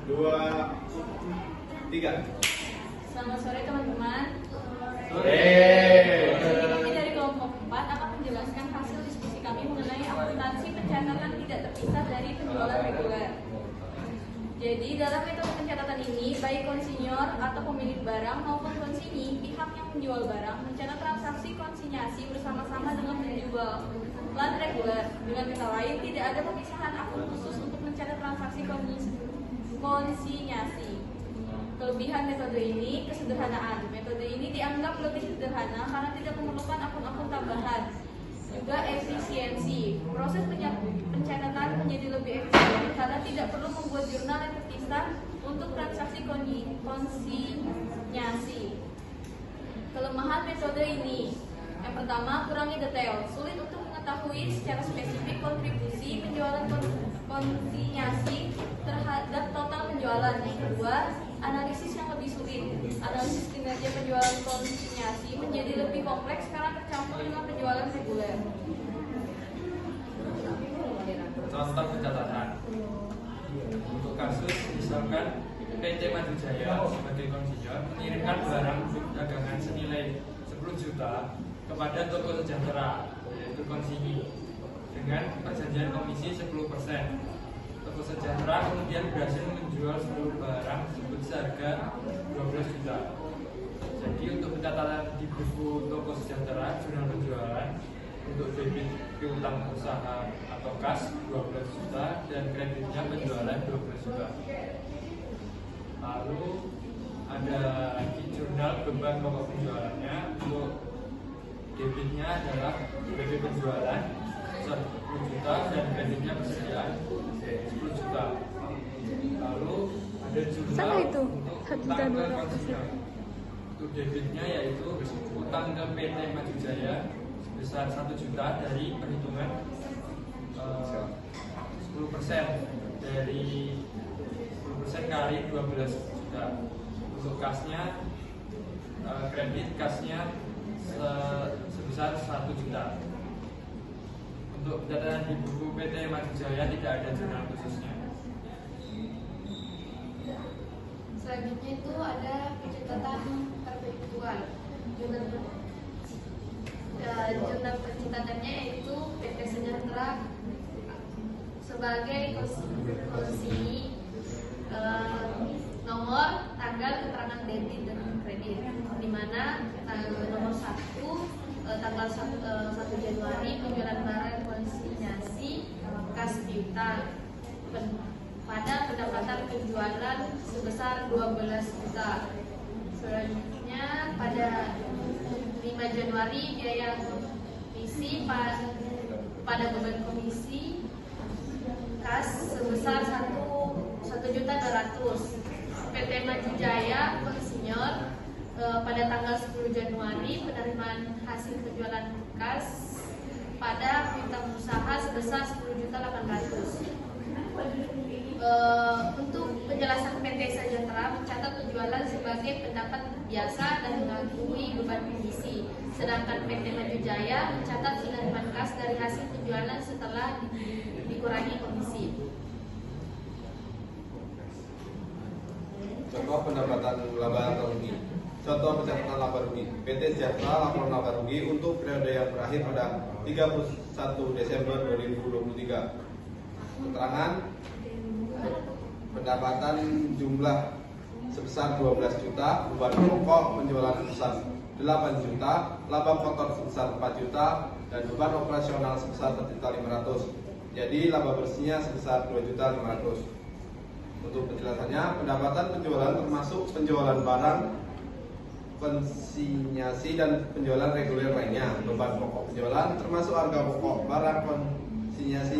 2, 3. Selamat sore teman-teman. Sore. Kami dari kelompok 4 akan menjelaskan hasil diskusi kami mengenai akuntansi pencatatan tidak terpisah dari penjualan reguler. Jadi dalam metode pencatatan ini, baik konsinyur atau pemilik barang maupun konsinyi, pihak yang menjual barang mencatat transaksi konsinyasi bersama-sama dengan penjual plan reguler. Dengan kata lain, tidak ada pemisahan akun khusus untuk mencatat transaksi konsinyasi. Kelebihan metode ini, kesederhanaan. Metode ini dianggap lebih sederhana karena tidak memerlukan akun-akun tambahan. Juga efisiensi. Proses pencatatan menjadi lebih efisien karena tidak perlu membuat jurnal yang terpisah untuk transaksi konsinyasi. Kelemahan metode ini. Yang pertama, kurangi detail. Sulit untuk mengetahui secara spesifik kontribusi penjualan konsinyasi terhadap total penjualan. Yang kedua, analisis yang lebih sulit. Analisis kinerja penjualan konsinyasi menjadi lebih kompleks karena tercampur dengan penjualan reguler. Contoh pencatatan. Untuk kasus, misalkan PT Maju Jaya sebagai konsinyur mengirimkan barang dagangan senilai 10 juta kepada Toko Sejahtera, yaitu konsinyi, dengan perjanjian komisi 10%. Toko Sejahtera kemudian berhasil menjual seluruh barang sebut seharga 12 juta. Jadi untuk pencatatan di buku Toko Sejahtera jurnal penjualan, untuk debit piutang usaha atau kas 12 juta dan kreditnya penjualan 12 juta. Lalu ada di jurnal beban pokok penjualannya, untuk debitnya adalah debit penjualan 10 juta dan kreditnya persediaan 10 juta. Lalu ada jurnal untuk utang ke konsinyur. Untuk debitnya yaitu utang ke PT Maju Jaya sebesar 1 juta dari perhitungan 10% dari 10% kali 12 juta. Untuk kasnya, kredit kasnya sebesar 1 juta. Untuk pencatatan di buku PT Maju Jaya tidak ada jurnal khususnya. Selanjutnya itu ada pencatatan perpetual. Jurnal pencatatannya yaitu PT Sejahtera sebagai konsinyi, nomor, tanggal, keterangan debit dan kredit, di mana nomor 1 tanggal 1 Januari penjualan barang konsinyasi kas piutang pada pendapatan penjualan sebesar 12 juta. Selanjutnya pada 5 Januari biaya komisi pada beban komisi kas sebesar 1.200.000. PT Maju Jaya konsinyur pada tanggal 10 Januari penerimaan hasil penjualan kas pada piutang usaha sebesar 10.800.000. Untuk penjelasan PT Sejahtera mencatat penjualan sebagai pendapat biasa dan mengakui beban komisi, sedangkan PT Maju Jaya mencatat penerimaan kas dari hasil penjualan setelah dikurangi komisi. Contoh pendapatan laba atau rugi. Contoh pencatatan laba rugi. PT Sejahtera laporan laba rugi untuk periode yang berakhir pada 31 Desember 2023. Keterangan pendapatan jumlah sebesar 12 juta, beban pokok penjualan sebesar 8 juta, laba kotor sebesar 4 juta, dan beban operasional sebesar 1.500.000. Jadi laba bersihnya sebesar 2.500.000. Untuk penjelasannya, pendapatan penjualan termasuk penjualan barang konsinyasi dan penjualan reguler lainnya. Beban pokok penjualan termasuk harga pokok barang konsinyasi